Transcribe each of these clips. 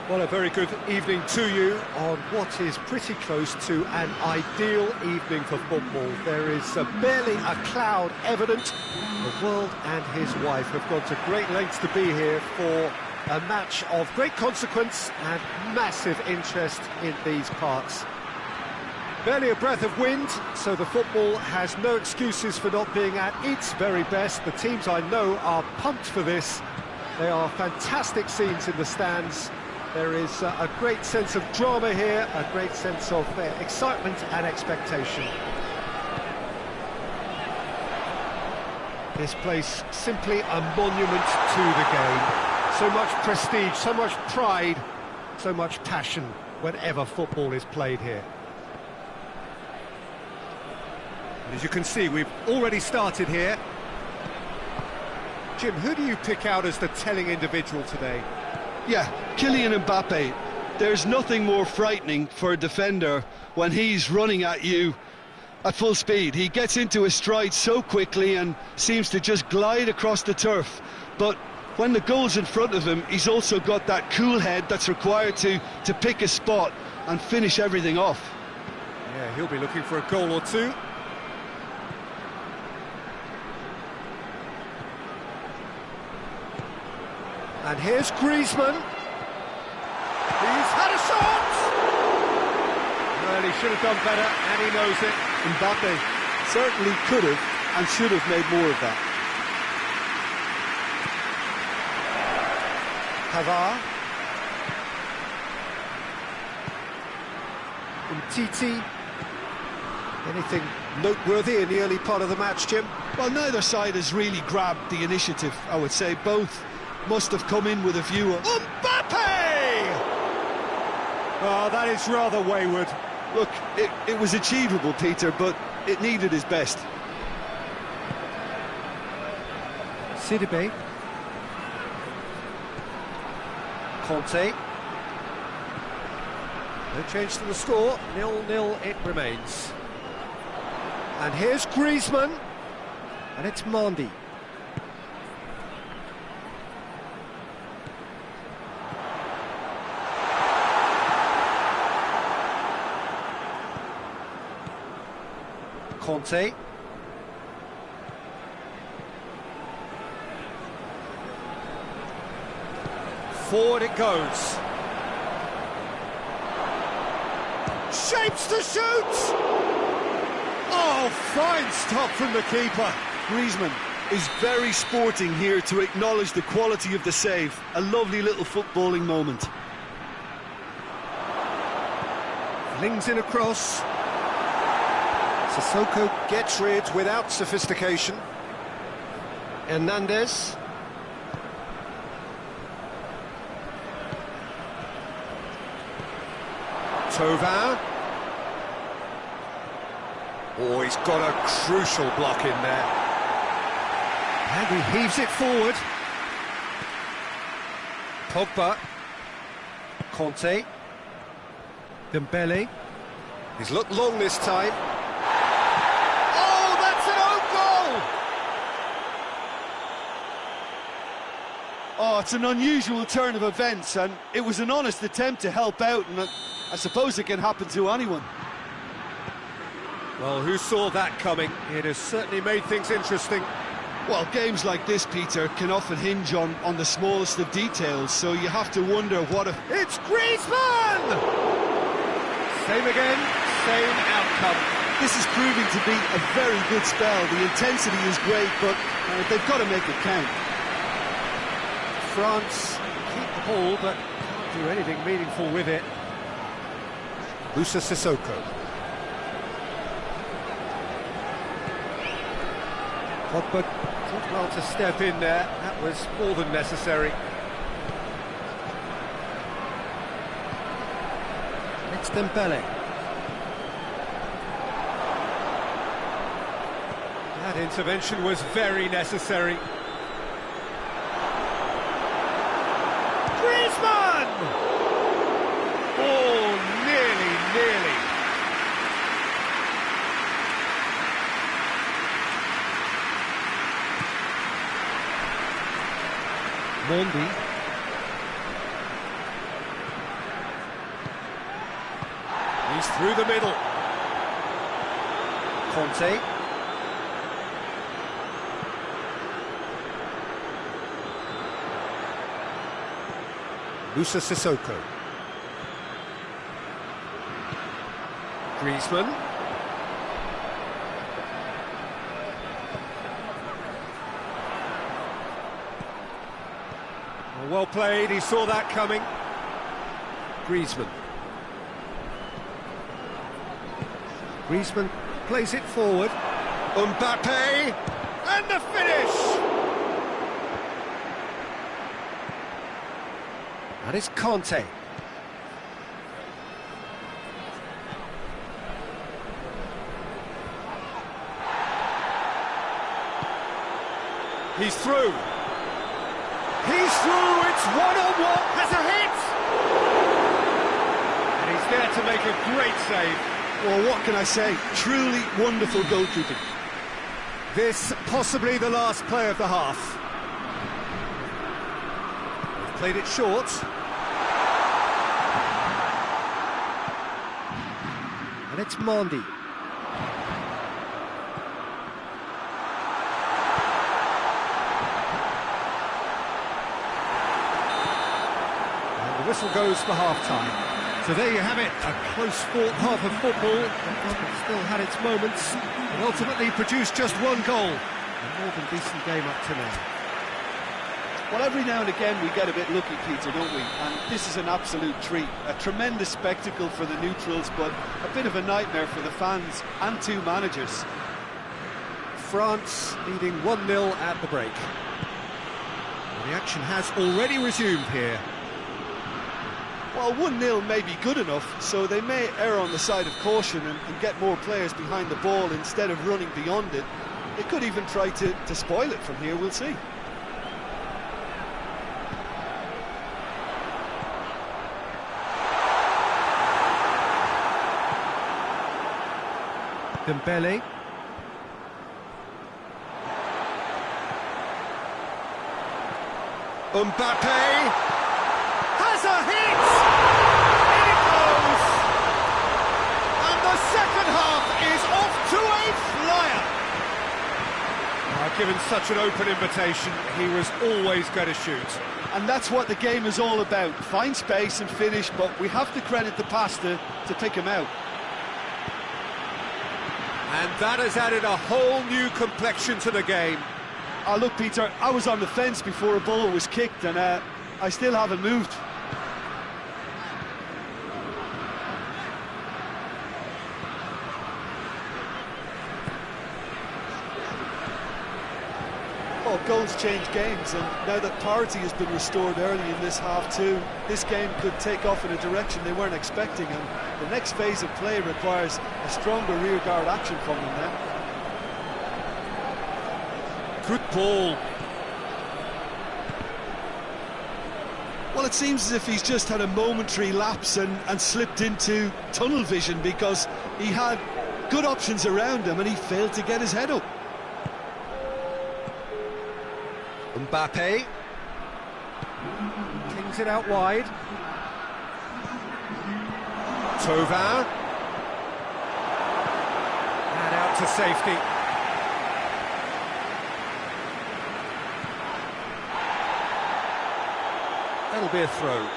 Well, a very good evening to you on what is pretty close to an ideal evening for football. There is barely a cloud evident. The world and his wife have gone to great lengths to be here for a match of great consequence and massive interest in these parts. Barely a breath of wind, so the football has no excuses for not being at its very best. The teams I know are pumped for this. They are fantastic scenes in the stands. There is a great sense of drama here, a great sense of excitement and expectation. This place simply a monument to the game. So much prestige, so much pride, so much passion whenever football is played here. And as you can see, we've already started here. Jim, who do you pick out as the telling individual today? Yeah, Kylian Mbappe. There's nothing more frightening for a defender when he's running at you at full speed. He gets into his stride so quickly and seems to just glide across the turf. But when the goal's in front of him, he's also got that cool head that's required to pick a spot and finish everything off. Yeah, he'll be looking for a goal or two. And here's Griezmann. He's had a shot! Well, he should have done better, and he knows it. Mbappe certainly could have and should have made more of that. Pavard. Umtiti. Anything noteworthy in the early part of the match, Jim? Well, neither side has really grabbed the initiative, I would say. Both must have come in with a view of... Mbappe! Oh, that is rather wayward. Look, it was achievable, Peter, but it needed his best. Sidibe. Conte. No change to the score, 0-0 it remains. And here's Griezmann. And it's Mendy. Conte. Forward it goes. Shapes to shoot! Oh, fine stop from the keeper. Griezmann is very sporting here to acknowledge the quality of the save. A lovely little footballing moment. Flings in across. Sissoko gets rid without sophistication. Hernandez. Thauvin. Oh, he's got a crucial block in there. And he heaves it forward. Pogba. Conte. Dembele. He's looked long this time. Oh, it's an unusual turn of events, and it was an honest attempt to help out, and I suppose it can happen to anyone. Well, who saw that coming? It has certainly made things interesting. Well, games like this, Peter, can often hinge on the smallest of details, so you have to wonder what if... It's Griezmann! Same again, same outcome. This is proving to be a very good spell. The intensity is great, but they've got to make it count. France keep the ball, but can't do anything meaningful with it. Moussa Sissoko. Pogba did well to step in there. That was more than necessary. It's Dembele. That intervention was very necessary. Griezmann! Oh, nearly. Mondi. He's through the middle. Conte. Musa Sissoko. Griezmann. Well played, he saw that coming. Griezmann. Griezmann plays it forward. Mbappe! And the finish! And it's Conte. He's through. He's through, it's one-on-one, has a hit! And he's there to make a great save. Well, what can I say? Truly wonderful goalkeeping. This possibly the last play of the half. Played it short. And it's Mondi. The whistle goes for half-time. So there you have it, a close-fought half of football, but still had its moments, and ultimately produced just one goal. A more than decent game up to now. Well, every now and again we get a bit lucky, Peter, don't we? And this is an absolute treat. A tremendous spectacle for the neutrals, but a bit of a nightmare for the fans and two managers. France leading 1-0 at the break. Well, the action has already resumed here. Well, 1-0 may be good enough, so they may err on the side of caution and get more players behind the ball instead of running beyond it. They could even try to spoil it from here, we'll see. Dembele. Mbappe has a hit! In it goes! And the second half is off to a flyer! Given such an open invitation, he was always going to shoot. And that's what the game is all about. Find space and finish, but we have to credit the pass to pick him out. And that has added a whole new complexion to the game. Oh, look, Peter, I was on the fence before a ball was kicked, and I still haven't moved. Well, goals change games, and now that parity has been restored early in this half-two, this game could take off in a direction they weren't expecting, and the next phase of play requires a stronger rearguard action from them now. Good ball. Well, it seems as if he's just had a momentary lapse and slipped into tunnel vision, because he had good options around him and he failed to get his head up. Mbappe kings it out wide. Thauvin and out to safety. That'll be a throw.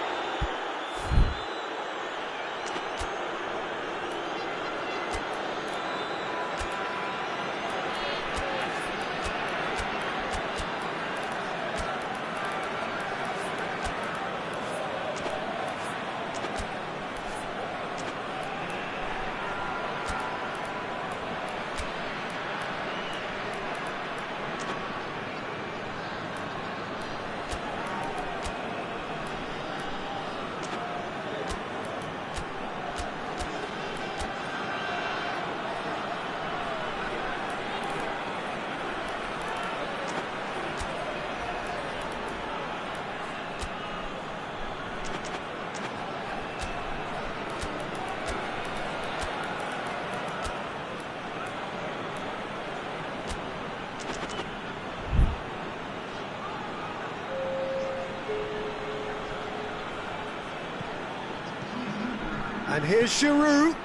And here's Giroud.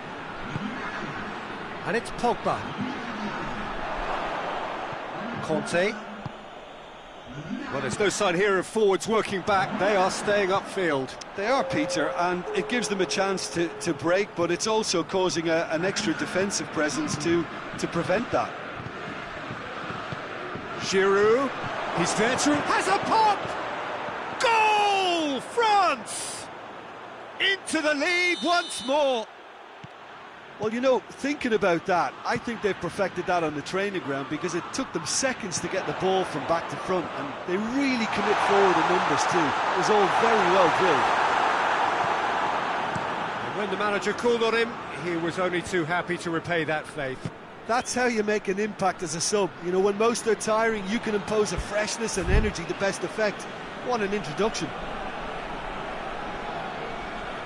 And it's Pogba. Conte. Well, there's no sign here of forwards working back. They are staying upfield. They are, Peter, and it gives them a chance to break, but it's also causing an extra defensive presence to prevent that. Giroud. He's there to... has a pop! Goal! France! Into the lead once more. Well, you know, thinking about that, I think they've perfected that on the training ground because it took them seconds to get the ball from back to front, and they really commit forward in numbers too. It was all very well drilled. And when the manager called on him, he was only too happy to repay that faith. That's how you make an impact as a sub. You know, when most are tiring, you can impose a freshness and energy to best effect. What an introduction.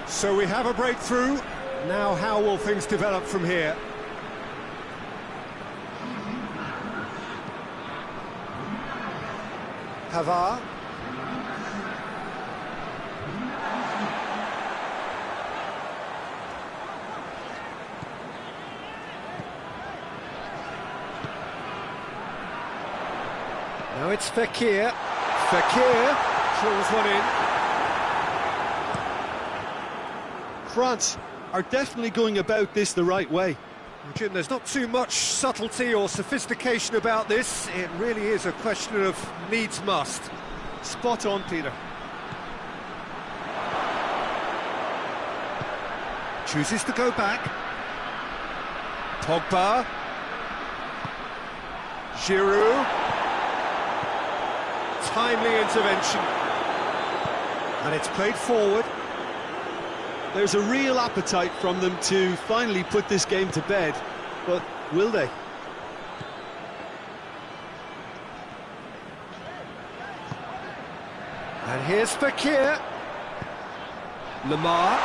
So we have a breakthrough. Now, how will things develop from here? Pavard. Now it's Fekir. Fekir drills one in. France are definitely going about this the right way. Jim, there's not too much subtlety or sophistication about this. It really is a question of needs must. Spot on, Peter. Chooses to go back. Pogba. Giroud. Timely intervention. And it's played forward. There's a real appetite from them to finally put this game to bed, but will they? And here's Fekir. Lamar.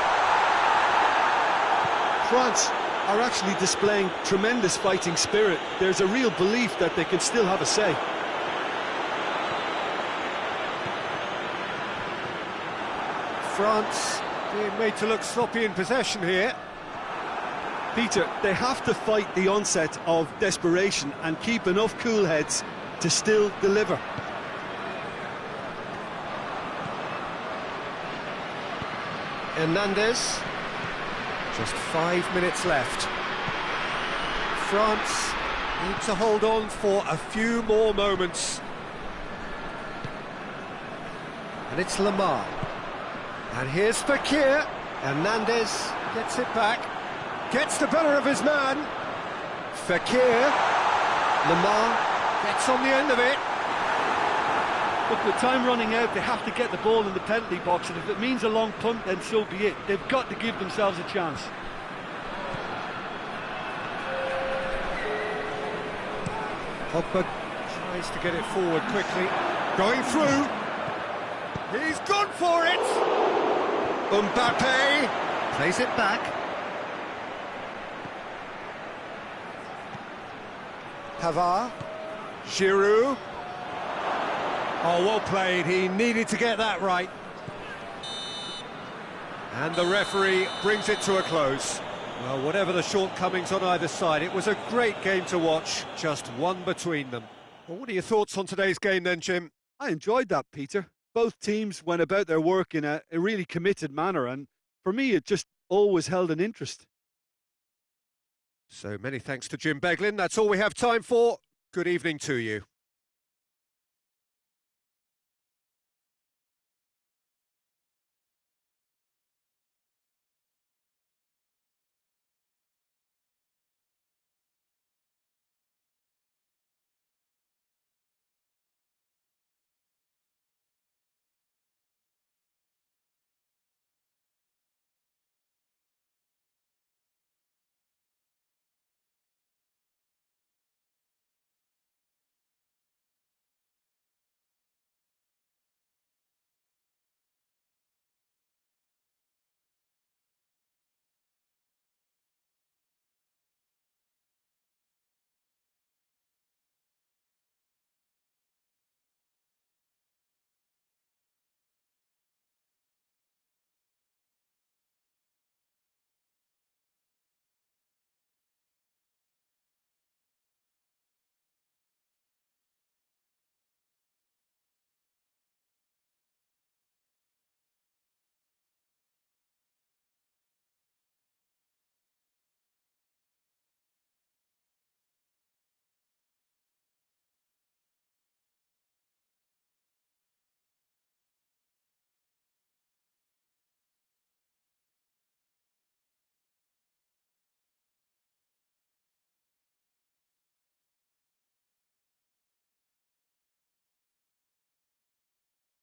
France are actually displaying tremendous fighting spirit. There's a real belief that they can still have a say. France being made to look sloppy in possession here. Peter, they have to fight the onset of desperation and keep enough cool heads to still deliver. Hernandez. Just 5 minutes left. France need to hold on for a few more moments. And it's Lamar. And here's Fekir. Hernandez gets it back. Gets the better of his man. Fekir. Lamar gets on the end of it. Look, with time running out, they have to get the ball in the penalty box, and if it means a long punt, then so be it. They've got to give themselves a chance. Pogba tries to get it forward quickly. Going through. He's gone for it. Mbappe plays it back. Pavard. Giroud. Oh, well played. He needed to get that right. And the referee brings it to a close. Well, whatever the shortcomings on either side, it was a great game to watch, just one between them. Well, what are your thoughts on today's game then, Jim? I enjoyed that, Peter. Both teams went about their work in a really committed manner, and for me, it just always held an interest. So many thanks to Jim Beglin. That's all we have time for. Good evening to you.